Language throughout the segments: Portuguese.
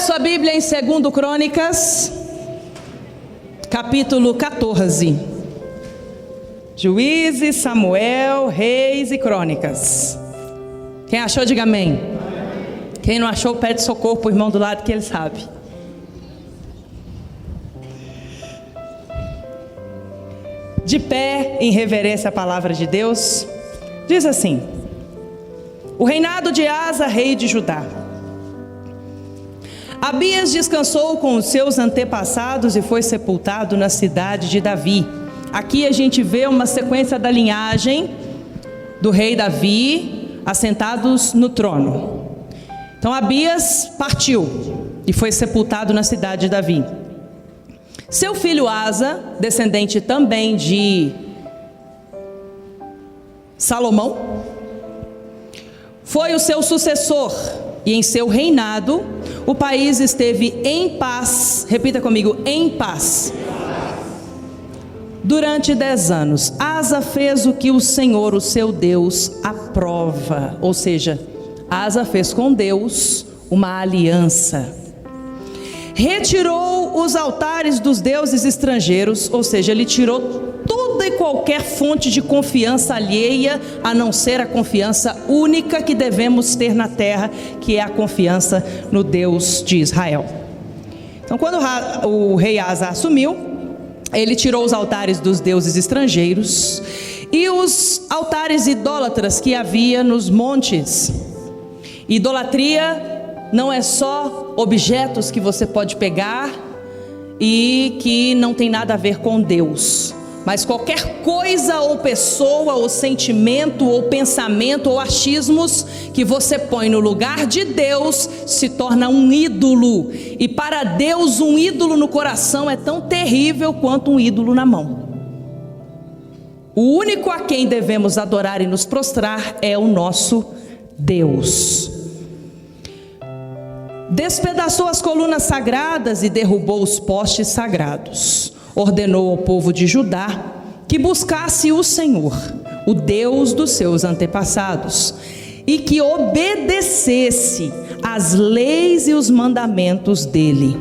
sua Bíblia em 2 Crônicas, capítulo 14. Juízes, Samuel, Reis e Crônicas. Quem achou, diga amém. Quem não achou, pede socorro para o irmão do lado que ele sabe. De pé, em reverência à palavra de Deus, diz assim: o reinado de Asa, rei de Judá. Abias descansou com os seus antepassados e foi sepultado na cidade de Davi. Aqui a gente vê uma sequência da linhagem do rei Davi, assentados no trono. Então Abias partiu e foi sepultado na cidade de Davi. Seu filho Asa, descendente também de Salomão, foi o seu sucessor, e em seu reinado o país esteve em paz. Repita comigo: em paz. Durante 10 anos, Asa fez o que o Senhor, o seu Deus, aprova. Ou seja, Asa fez com Deus uma aliança. Retirou os altares dos deuses estrangeiros, ou seja, ele tirou toda e qualquer fonte de confiança alheia, a não ser a confiança única que devemos ter na terra, que é a confiança no Deus de Israel. Então, quando o rei Asa assumiu, ele tirou os altares dos deuses estrangeiros e os altares idólatras que havia nos montes. Idolatria não é só objetos que você pode pegar e que não tem nada a ver com Deus, mas qualquer coisa ou pessoa ou sentimento ou pensamento ou achismos que você põe no lugar de Deus se torna um ídolo. E para Deus, um ídolo no coração é tão terrível quanto um ídolo na mão. O único a quem devemos adorar e nos prostrar é o nosso Deus. Despedaçou as colunas sagradas e derrubou os postes sagrados. Ordenou ao povo de Judá que buscasse o Senhor, o Deus dos seus antepassados, e que obedecesse às leis e os mandamentos dele.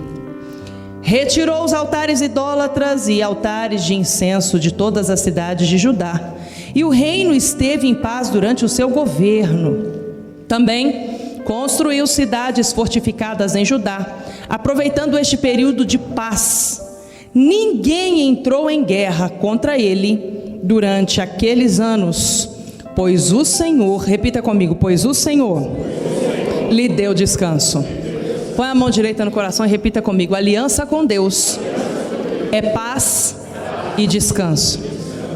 Retirou os altares idólatras e altares de incenso de todas as cidades de Judá, e o reino esteve em paz durante o seu governo. Também construiu cidades fortificadas em Judá, aproveitando este período de paz. Ninguém entrou em guerra contra ele durante aqueles anos, pois o Senhor, repita comigo, pois o Senhor lhe deu descanso. Põe a mão direita no coração e repita comigo: aliança com Deus é paz e descanso.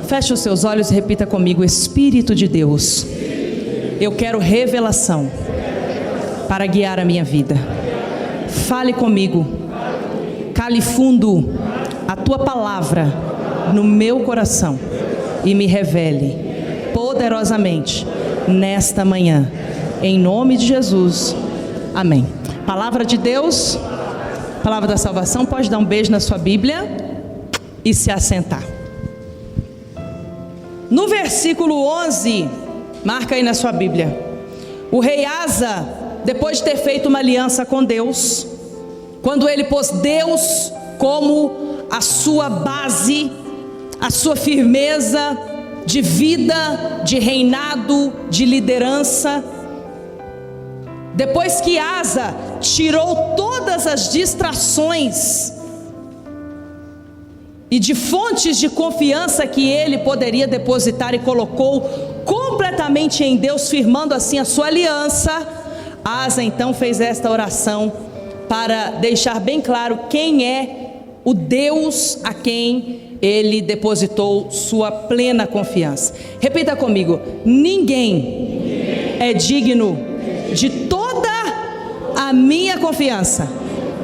Feche os seus olhos e repita comigo: Espírito de Deus, eu quero revelação para guiar a minha vida. Fale comigo, cale fundo a tua palavra no meu coração e me revele poderosamente nesta manhã, em nome de Jesus, amém. Palavra de Deus, palavra da salvação. Pode dar um beijo na sua Bíblia e se assentar. No versículo 11, marca aí na sua Bíblia, o rei Asa, depois de ter feito uma aliança com Deus, quando ele pôs Deus como a sua base, a sua firmeza de vida, de reinado, de liderança, depois que Asa tirou todas as distrações e de fontes de confiança que ele poderia depositar e colocou completamente em Deus, firmando assim a sua aliança, Asa então fez esta oração para deixar bem claro quem é o Deus a quem ele depositou sua plena confiança. Repita comigo: ninguém é digno de toda a minha confiança.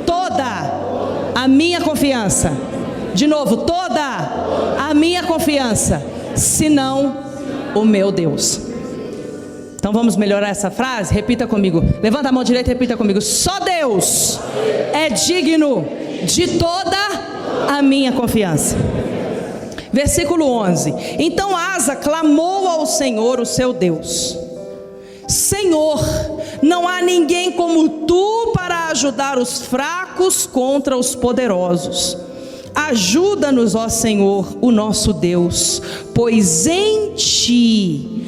Toda a minha confiança. De novo, toda a minha confiança, senão o meu Deus. Então vamos melhorar essa frase? Repita comigo. Levanta a mão direita e repita comigo: só Deus é digno de toda a minha confiança. Versículo 11. Então Asa clamou ao Senhor, o seu Deus: Senhor, Não há ninguém como tu para ajudar os fracos contra os poderosos. Ajuda-nos, ó Senhor, o nosso Deus, pois em ti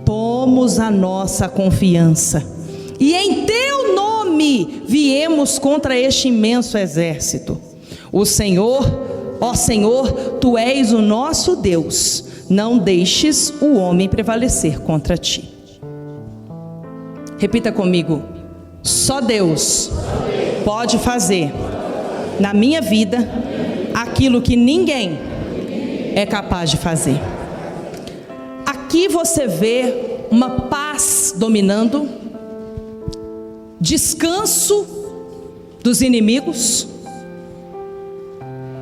pomos a nossa confiança, e em teu nome viemos contra este imenso exército. O Senhor, ó Senhor, tu és o nosso Deus, não deixes o homem prevalecer contra ti. Repita comigo: só Deus pode fazer na minha vida aquilo que ninguém é capaz de fazer. Aqui você vê uma paz dominando, descanso dos inimigos,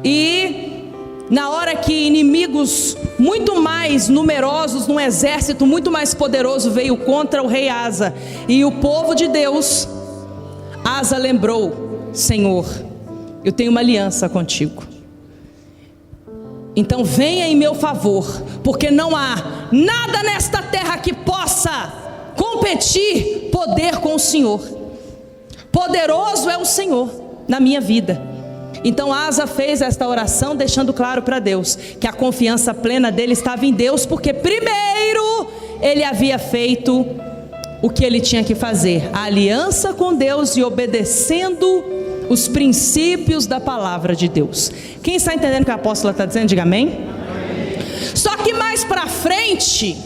e na hora que inimigos muito mais numerosos, num exército muito mais poderoso, veio contra o rei Asa e o povo de Deus, Asa lembrou: Senhor, eu tenho uma aliança contigo, então venha em meu favor, porque não há nada nesta terra que possa competir poder com o Senhor. Poderoso é o Senhor na minha vida. Então Asa fez esta oração, deixando claro para Deus que a confiança plena dele estava em Deus, porque primeiro ele havia feito o que ele tinha que fazer, a aliança com Deus, e obedecendo os princípios da palavra de Deus. Quem está entendendo o que a apóstola está dizendo, diga amém. Só que mais para frente,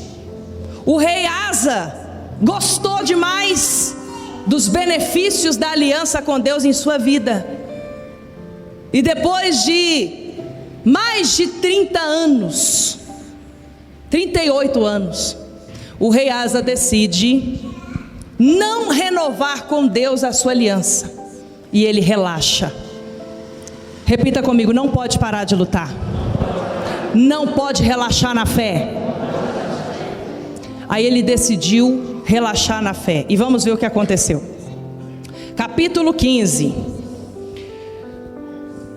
o rei Asa gostou demais dos benefícios da aliança com Deus em sua vida, e depois de mais de 30 anos, 38 anos, o rei Asa decide não renovar com Deus a sua aliança, e ele relaxa. Repita comigo: não pode parar de lutar, não pode relaxar na fé. Aí ele decidiu relaxar na fé, e vamos ver o que aconteceu. Capítulo 15.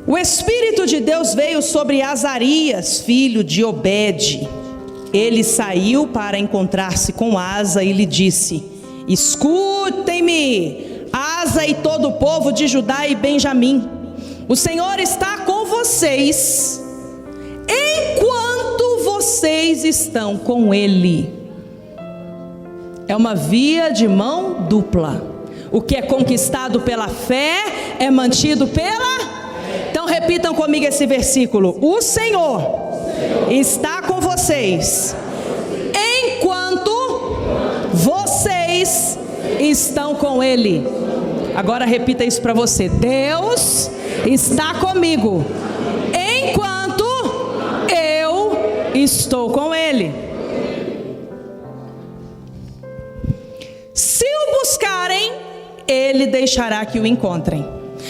O Espírito de Deus veio sobre Azarias, filho de Obed. Ele saiu para encontrar-se com Asa e lhe disse: escutem-me, Asa e todo o povo de Judá e Benjamim, o Senhor está com vocês, enquanto vocês estão com Ele. É uma via de mão dupla. O que é conquistado pela fé é mantido pela... Então repitam comigo esse versículo: o Senhor está com vocês, enquanto vocês estão com Ele. Agora repita isso para você: Deus está comigo, enquanto eu estou com Ele. Se o buscarem, Ele deixará que o encontrem,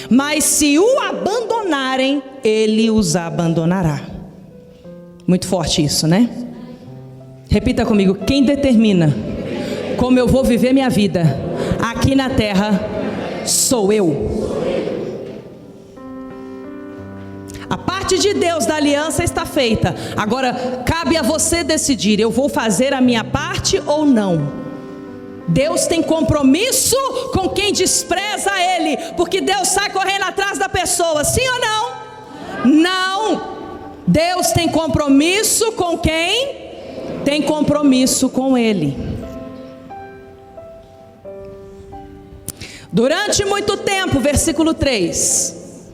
mas se o abandonarem, Ele os abandonará. Muito forte isso, né? Repita comigo: quem determina como eu vou viver minha vida aqui na terra sou eu. A parte de Deus da aliança está feita. Agora cabe a você decidir: eu vou fazer a minha parte ou não. Deus tem compromisso com quem despreza Ele, porque Deus sai correndo atrás da pessoa, sim ou não? Não. Deus tem compromisso com quem tem compromisso com Ele. Durante muito tempo, versículo 3,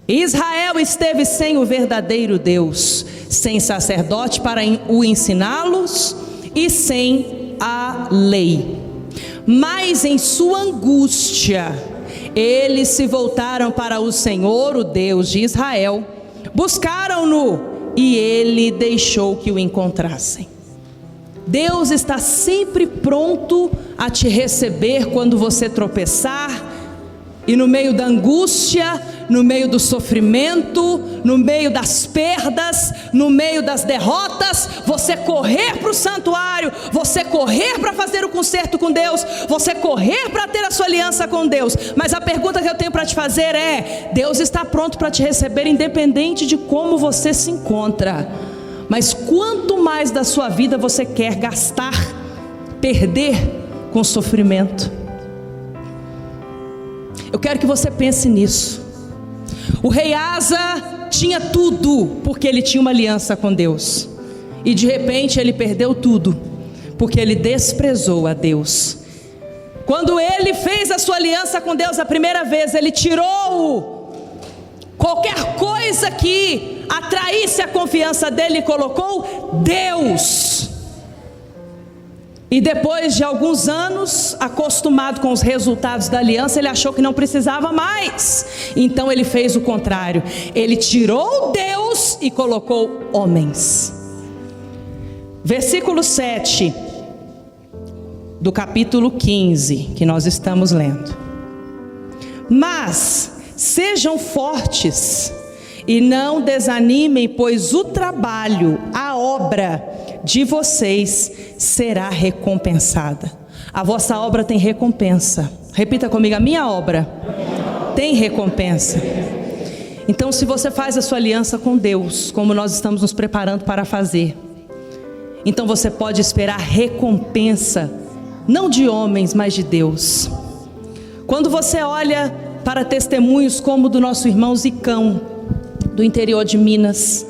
Israel esteve sem o verdadeiro Deus, sem sacerdote para o ensiná-los e sem a lei. Mas em sua angústia, eles se voltaram para o Senhor, o Deus de Israel, buscaram-no e Ele deixou que o encontrassem. Deus está sempre pronto a te receber quando você tropeçar, e no meio da angústia, no meio do sofrimento, no meio das perdas, no meio das derrotas, você correr para o santuário, você correr para fazer o concerto com Deus, você correr para ter a sua aliança com Deus. Mas a pergunta que eu tenho para te fazer é: Deus está pronto para te receber independente de como você se encontra, mas quanto mais da sua vida você quer gastar, perder com sofrimento. Eu quero que você pense nisso. O rei Asa tinha tudo, porque ele tinha uma aliança com Deus. E de repente ele perdeu tudo, porque ele desprezou a Deus. Quando ele fez a sua aliança com Deus a primeira vez, ele tirou qualquer coisa que atraísse a confiança dele e colocou Deus. E depois de alguns anos, acostumado com os resultados da aliança, ele achou que não precisava mais. Então ele fez o contrário. Ele tirou Deus e colocou homens. Versículo 7 do capítulo 15, que nós estamos lendo. Mas sejam fortes e não desanimem, pois o trabalho, a obra de vocês será recompensada. A vossa obra tem recompensa. Repita comigo: a minha obra tem recompensa. Então, se você faz a sua aliança com Deus, como nós estamos nos preparando para fazer, então você pode esperar recompensa, não de homens, mas de Deus. Quando você olha para testemunhos como o do nosso irmão Zicão, do interior de Minas,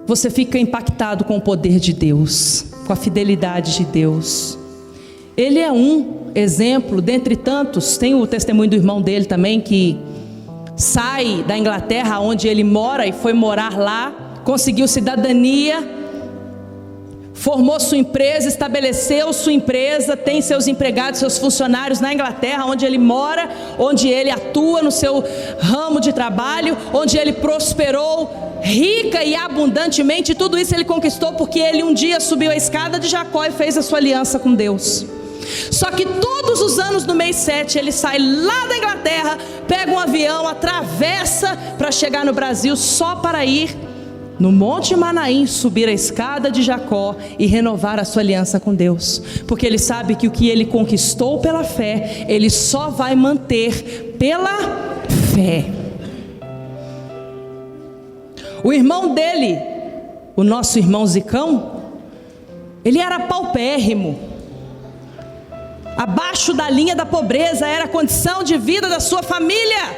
você fica impactado com o poder de Deus, com a fidelidade de Deus. Ele é um exemplo dentre tantos. Tem o testemunho do irmão dele também, que sai da Inglaterra, onde ele mora, e foi morar lá, conseguiu cidadania, formou sua empresa, estabeleceu sua empresa, tem seus empregados, seus funcionários na Inglaterra, onde ele mora, onde ele atua no seu ramo de trabalho, onde ele prosperou rica e abundantemente. Tudo isso ele conquistou porque ele um dia subiu a escada de Jacó e fez a sua aliança com Deus. Só que todos os anos no mês 7 ele sai lá da Inglaterra, pega um avião, atravessa para chegar no Brasil, só para ir no Monte Manaim, subir a escada de Jacó e renovar a sua aliança com Deus, porque ele sabe que o que ele conquistou pela fé, ele só vai manter pela fé. O irmão dele, o nosso irmão Zicão, ele era paupérrimo, abaixo da linha da pobreza, era a condição de vida da sua família.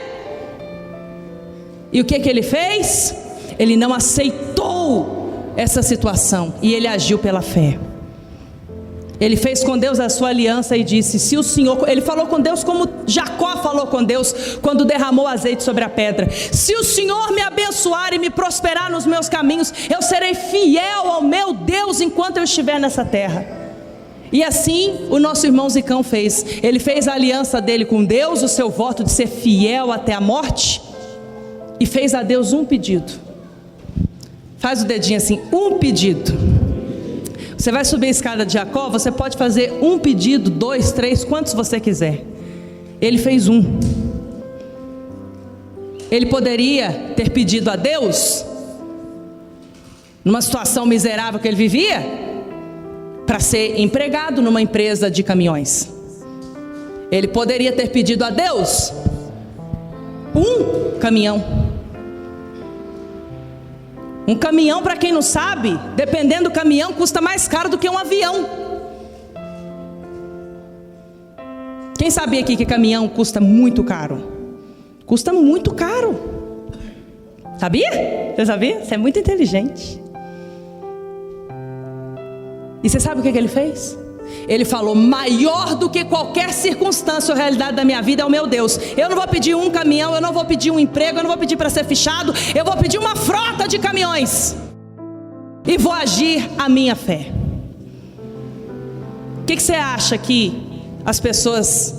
E o que ele fez? Ele não aceitou essa situação e ele agiu pela fé. Ele fez com Deus a sua aliança e disse: se o Senhor, ele falou com Deus como Jacó falou com Deus quando derramou azeite sobre a pedra: se o Senhor me abençoar e me prosperar nos meus caminhos, eu serei fiel ao meu Deus enquanto eu estiver nessa terra. E assim o nosso irmão Zicão fez. Ele fez a aliança dele com Deus, o seu voto de ser fiel até a morte, e fez a Deus um pedido. Faz o dedinho assim: um pedido. Você vai subir a escada de Jacó, você pode fazer um pedido, 2, 3, quantos você quiser. Ele fez um. Ele poderia ter pedido a Deus, numa situação miserável que ele vivia, para ser empregado numa empresa de caminhões. Ele poderia ter pedido a Deus um caminhão. Um caminhão, para quem não sabe, dependendo do caminhão, custa mais caro do que um avião. Quem sabia aqui que caminhão custa muito caro? Custa muito caro. Sabia? Você sabia? Você é muito inteligente. E você sabe o que ele fez? Ele falou: maior do que qualquer circunstância ou realidade da minha vida é o meu Deus. Eu não vou pedir um caminhão, eu não vou pedir um emprego, eu não vou pedir para ser fichado, eu vou pedir uma frota de caminhões e vou agir a minha fé. O que você acha que as pessoas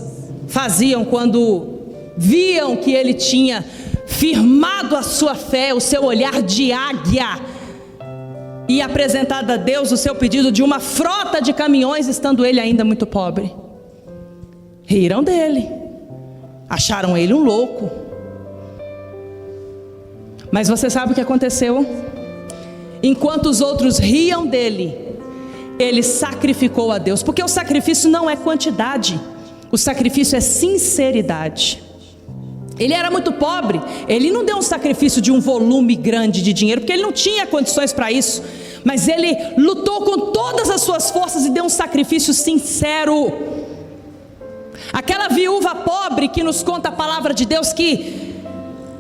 faziam quando viam que ele tinha firmado a sua fé, o seu olhar de águia, e apresentado a Deus o seu pedido de uma frota de caminhões, estando ele ainda muito pobre? Riram dele, acharam ele um louco. Mas você sabe o que aconteceu? Enquanto os outros riam dele, ele sacrificou a Deus. Porque o sacrifício não é quantidade, o sacrifício é sinceridade. Ele era muito pobre, ele não deu um sacrifício de um volume grande de dinheiro, porque ele não tinha condições para isso. Mas ele lutou com todas as suas forças e deu um sacrifício sincero. Aquela viúva pobre que nos conta a palavra de Deus que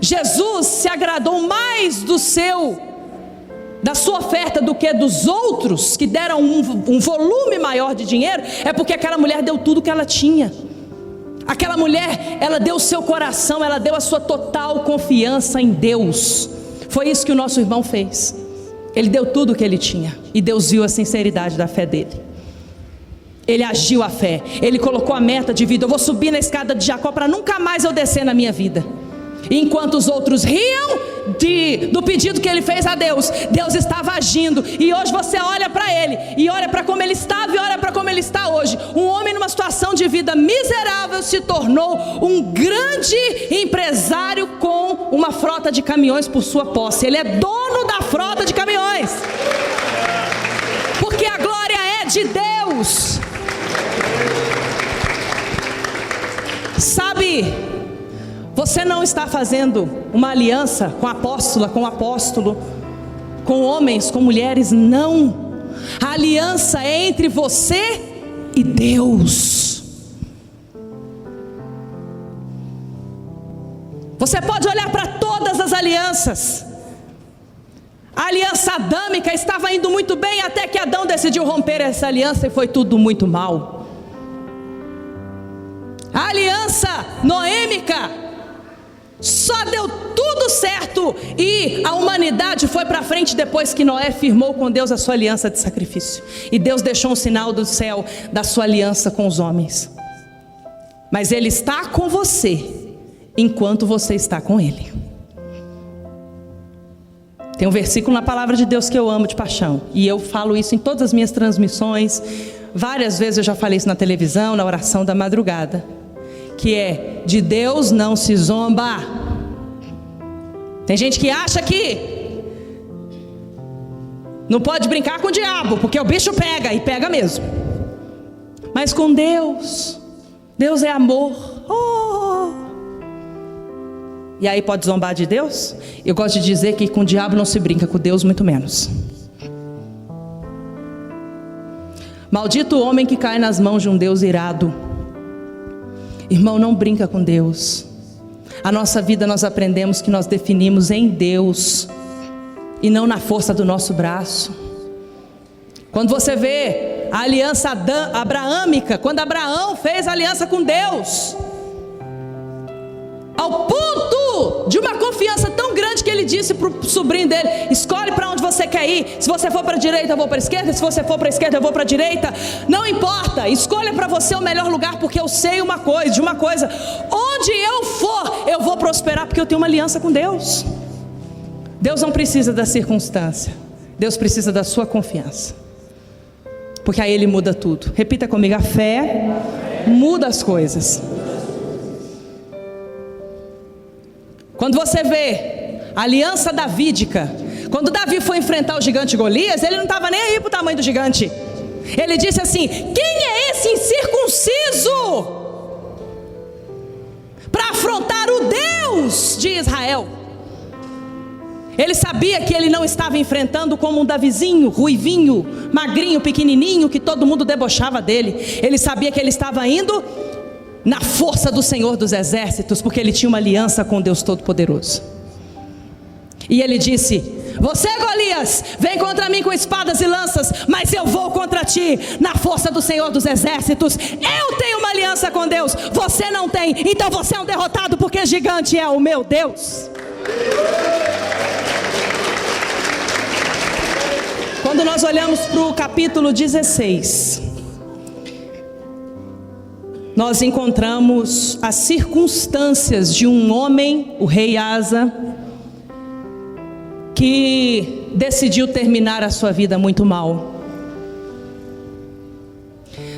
Jesus se agradou mais da sua oferta do que dos outros que deram um volume maior de dinheiro, é porque aquela mulher deu tudo que ela tinha. Aquela mulher, ela deu o seu coração, ela deu a sua total confiança em Deus. Foi isso que o nosso irmão fez. Ele deu tudo o que ele tinha, e Deus viu a sinceridade da fé dele. Ele agiu a fé, ele colocou a meta de vida: eu vou subir na escada de Jacó para nunca mais eu descer na minha vida. E enquanto os outros riam do pedido que ele fez a Deus, Deus estava agindo. E hoje você olha para ele, e olha para como ele estava, e olha para como ele está hoje. Um homem numa situação de vida miserável se tornou um grande empresário com uma frota de caminhões por sua posse. Ele é dono da frota de caminhões, porque a glória é de Deus. Sabe, você não está fazendo uma aliança com a apóstola, com o apóstolo, com homens, com mulheres, não. A aliança é entre você e Deus. Você pode olhar para todas as alianças. A aliança adâmica estava indo muito bem até que Adão decidiu romper essa aliança e foi tudo muito mal. A aliança noêmica só deu tudo certo e a humanidade foi para frente depois que Noé firmou com Deus a sua aliança de sacrifício. E Deus deixou um sinal do céu da sua aliança com os homens. Mas Ele está com você enquanto você está com Ele. Tem um versículo na palavra de Deus que eu amo de paixão, e eu falo isso em todas as minhas transmissões. Várias vezes eu já falei isso na televisão, na oração da madrugada, que é: de Deus não se zomba. Tem gente que acha que não pode brincar com o diabo, porque o bicho pega, e pega mesmo. Mas com Deus, Deus é amor. E aí pode zombar de Deus? Eu gosto de dizer que com o diabo não se brinca, com Deus muito menos. Maldito o homem que cai nas mãos de um Deus irado. Irmão, não brinca com Deus. A nossa vida nós aprendemos que nós definimos em Deus e não na força do nosso braço. Quando você vê a aliança abraâmica, quando Abraão fez aliança com Deus, ao ponto de uma confiança tão grande que ele disse para o sobrinho dele: escolhe para onde você quer ir. Se você for para a direita, eu vou para a esquerda. Se você for para a esquerda, eu vou para a direita. Não importa, escolha para você o melhor lugar, porque eu sei de uma coisa: onde eu for, eu vou prosperar, porque eu tenho uma aliança com Deus. Deus não precisa da circunstância, Deus precisa da sua confiança, porque aí Ele muda tudo. Repita comigo: a fé muda as coisas. Quando você vê a aliança davídica, quando Davi foi enfrentar o gigante Golias, ele não estava nem aí para o tamanho do gigante. Ele disse assim: quem é esse incircunciso para afrontar o Deus de Israel? Ele sabia que ele não estava enfrentando como um Davizinho, ruivinho, magrinho, pequenininho, que todo mundo debochava dele. Ele sabia que ele estava indo na força do Senhor dos exércitos, porque ele tinha uma aliança com Deus Todo-Poderoso. E ele disse: você, Golias, vem contra mim com espadas e lanças, mas eu vou contra ti na força do Senhor dos exércitos. Eu tenho uma aliança com Deus, você não tem, então você é um derrotado, porque gigante é o meu Deus. Quando nós olhamos para o capítulo 16, nós encontramos as circunstâncias de um homem, o rei Asa, que decidiu terminar a sua vida muito mal.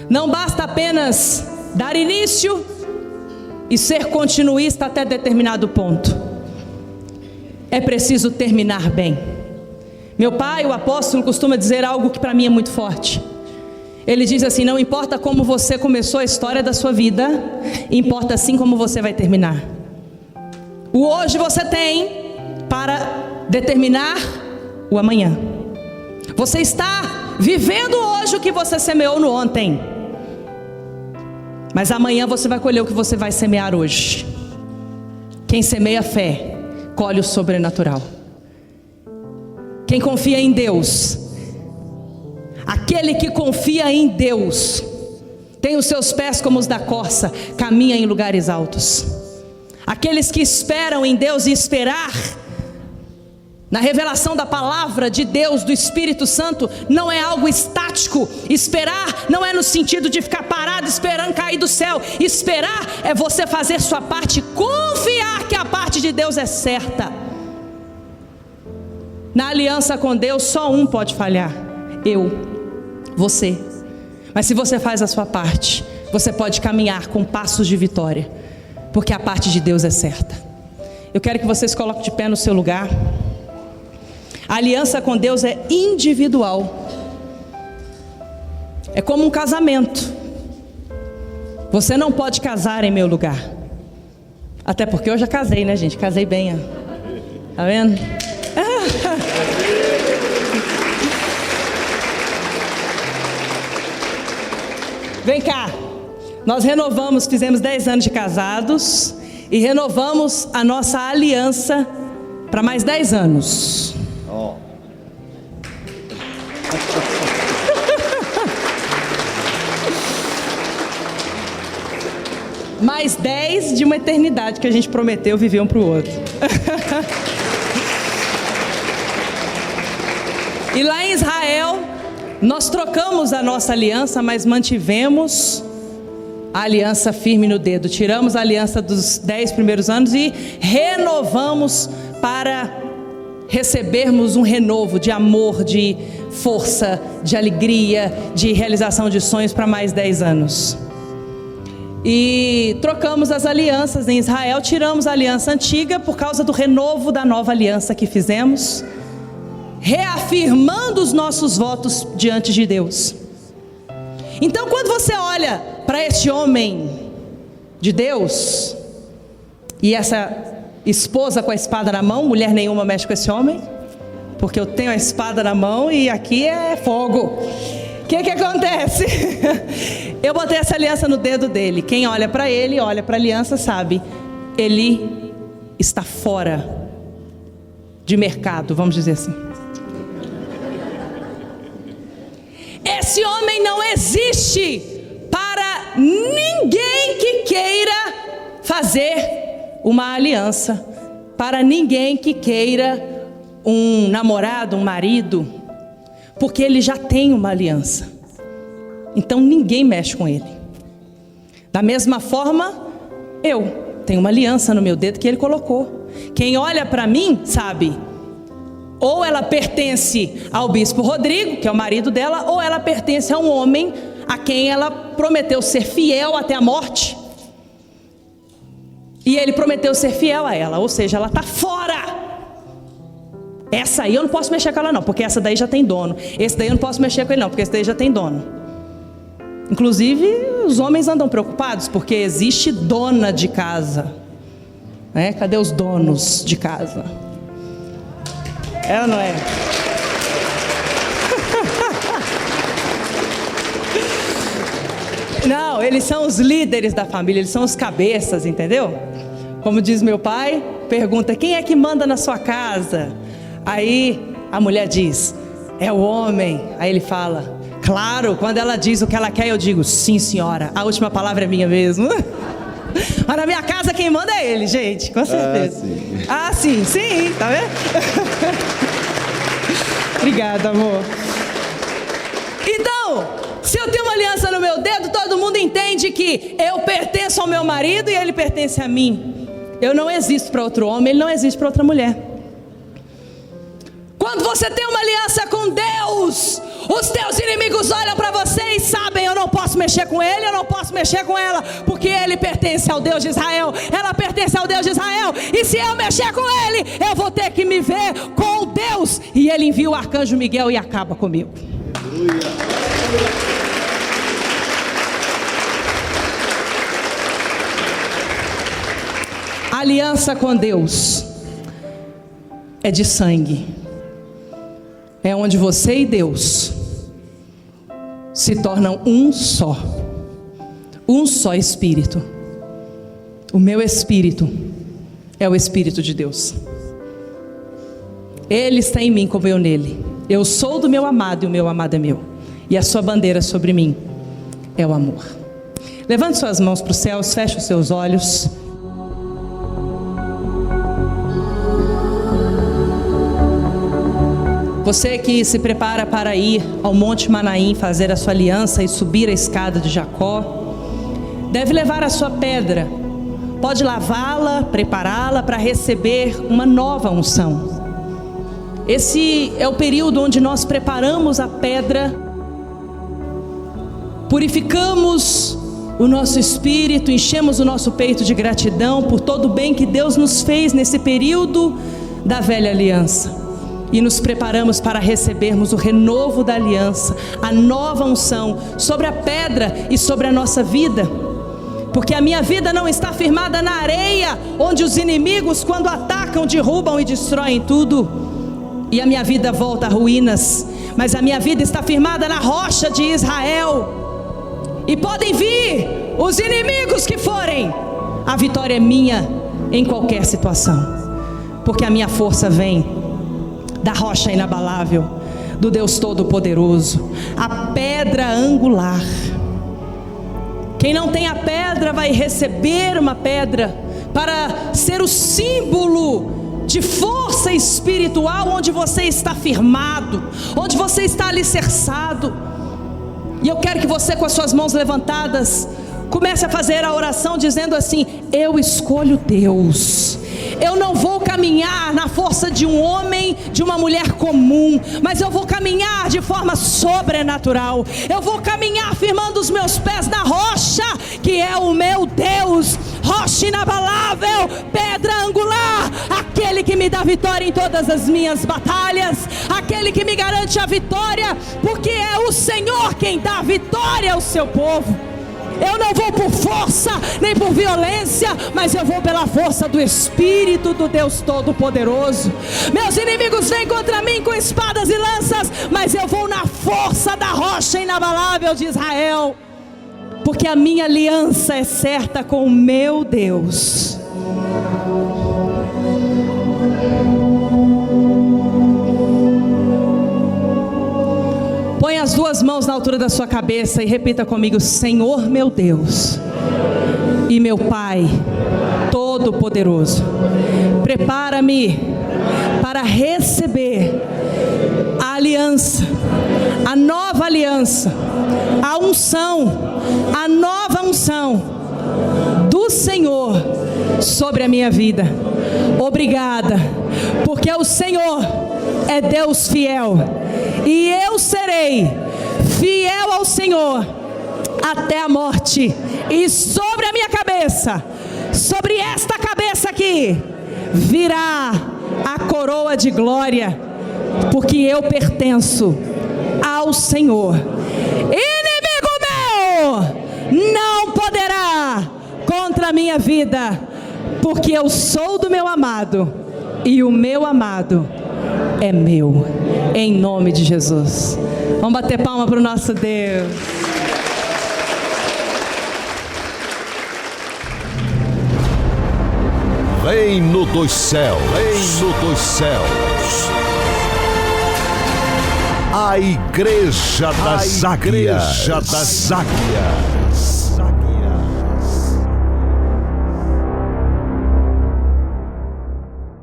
Não basta apenas dar início e ser continuista até determinado ponto. É preciso terminar bem. Meu pai, o apóstolo, costuma dizer algo que para mim é muito forte. Ele diz assim: não importa como você começou a história da sua vida, importa sim como você vai terminar. O hoje você tem para determinar o amanhã. Você está vivendo hoje o que você semeou no ontem. Mas amanhã você vai colher o que você vai semear hoje. Quem semeia fé, colhe o sobrenatural. Quem confia em Deus, aquele que confia em Deus, tem os seus pés como os da corça, caminha em lugares altos. Aqueles que esperam em Deus, e esperar na revelação da palavra de Deus, do Espírito Santo, não é algo estático. Esperar não é no sentido de ficar parado esperando cair do céu. Esperar é você fazer sua parte, confiar que a parte de Deus é certa. Na aliança com Deus, só um pode falhar: eu, você. Mas se você faz a sua parte, você pode caminhar com passos de vitória, porque a parte de Deus é certa. Eu quero que vocês coloquem de pé no seu lugar. A aliança com Deus é individual. É como um casamento. Você não pode casar em meu lugar. Até porque eu já casei, né, gente? Casei bem, ó. Tá vendo? Vem cá. Nós renovamos, fizemos 10 anos de casados e renovamos a nossa aliança para mais 10 anos. Mais 10 de uma eternidade que a gente prometeu viver um para o outro. E lá em Israel, nós trocamos a nossa aliança, mas mantivemos a aliança firme no dedo. Tiramos a aliança dos 10 primeiros anos e renovamos para recebermos um renovo de amor, de força, de alegria, de realização de sonhos para mais 10 anos. E trocamos as alianças em Israel, tiramos a aliança antiga por causa do renovo da nova aliança que fizemos, reafirmando os nossos votos diante de Deus. Então, quando você olha para este homem de Deus e essa esposa com a espada na mão, mulher nenhuma mexe com esse homem, porque eu tenho a espada na mão e aqui é fogo. O que acontece? Eu botei essa aliança no dedo dele. Quem olha para ele, olha para a aliança, sabe, ele está fora de mercado, vamos dizer assim. Esse homem não existe para ninguém que queira fazer uma aliança, para ninguém que queira um namorado, um marido, porque ele já tem uma aliança. Então ninguém mexe com ele. Da mesma forma, eu tenho uma aliança no meu dedo que ele colocou. Quem olha para mim sabe, ou ela pertence ao bispo Rodrigo, que é o marido dela, ou ela pertence a um homem a quem ela prometeu ser fiel até a morte. E ele prometeu ser fiel a ela, ou seja, ela está fora. Essa aí eu não posso mexer com ela não, porque essa daí já tem dono. Esse daí eu não posso mexer com ele não, porque esse daí já tem dono. Inclusive, os homens andam preocupados, porque existe dona de casa, né? Cadê os donos de casa? É ou não é? Não, eles são os líderes da família, eles são os cabeças, entendeu? Como diz meu pai, pergunta: quem é que manda na sua casa? Aí a mulher diz: é o homem. Aí ele fala: claro, quando ela diz o que ela quer, eu digo: sim, senhora. A última palavra é minha mesmo. Mas na minha casa quem manda é ele, gente, com certeza. Sim, tá vendo? Obrigada, amor. Então, se eu tenho uma aliança no meu dedo, todo mundo entende que eu pertenço ao meu marido e ele pertence a mim. Eu não existo para outro homem, ele não existe para outra mulher. Quando você tem uma aliança com Deus, os teus inimigos olham para você e sabem: eu não posso mexer com ele, eu não posso mexer com ela, porque ele pertence ao Deus de Israel, ela pertence ao Deus de Israel, e se eu mexer com ele, eu vou ter que me ver com Deus. E ele envia o arcanjo Miguel e acaba comigo. A aliança com Deus é de sangue. É onde você e Deus se tornam um só. um só Espírito. O meu Espírito é o Espírito de Deus. Ele está em mim como eu nele. Eu sou do meu amado e o meu amado é meu. E a sua bandeira sobre mim é o amor. Levante suas mãos para os céus, feche os seus olhos. Você que se prepara para ir ao Monte Manaim, fazer a sua aliança e subir a escada de Jacó, deve levar a sua pedra. Pode lavá-la, prepará-la para receber uma nova unção. Esse é o período onde nós preparamos a pedra, purificamos o nosso espírito, enchemos o nosso peito de gratidão por todo o bem que Deus nos fez nesse período da velha aliança. E nos preparamos para recebermos o renovo da aliança, a nova unção sobre a pedra e sobre a nossa vida. Porque a minha vida não está firmada na areia, onde os inimigos, quando atacam, derrubam e destroem tudo, e a minha vida volta a ruínas. Mas a minha vida está firmada na rocha de Israel. E podem vir os inimigos que forem, a vitória é minha em qualquer situação. Porque a minha força vem da rocha inabalável, do Deus Todo-Poderoso, a pedra angular. Quem não tem a pedra vai receber uma pedra para ser o símbolo de força espiritual, onde você está firmado, onde você está alicerçado. E eu quero que você, com as suas mãos levantadas, comece a fazer a oração dizendo assim: eu escolho Deus. Eu não vou caminhar na força de um homem, de uma mulher comum, mas eu vou caminhar de forma sobrenatural. Eu vou caminhar firmando os meus pés na rocha, que é o meu Deus, rocha inabalável, pedra angular, aquele que me dá vitória em todas as minhas batalhas, aquele que me garante a vitória, porque é o Senhor quem dá vitória ao seu povo. Eu não vou por força, nem por violência, mas eu vou pela força do Espírito do Deus Todo-Poderoso. Meus inimigos vêm contra mim com espadas e lanças, mas eu vou na força da rocha inabalável de Israel, porque a minha aliança é certa com o meu Deus. Põe as duas mãos na altura da sua cabeça e repita comigo: Senhor meu Deus e meu Pai Todo-Poderoso, prepara-me para receber a aliança, a nova aliança, a unção, a nova unção do Senhor sobre a minha vida. Obrigada, porque o Senhor é Deus fiel, e eu serei fiel ao Senhor até a morte. E sobre a minha cabeça, sobre esta cabeça aqui, virá a coroa de glória, porque eu pertenço ao Senhor. Inimigo meu não poderá contra a minha vida, porque eu sou do meu amado e o meu amado é meu, em nome de Jesus. Vamos bater palma para o nosso Deus. Reino dos céus, reino dos céus. A Igreja das Águias.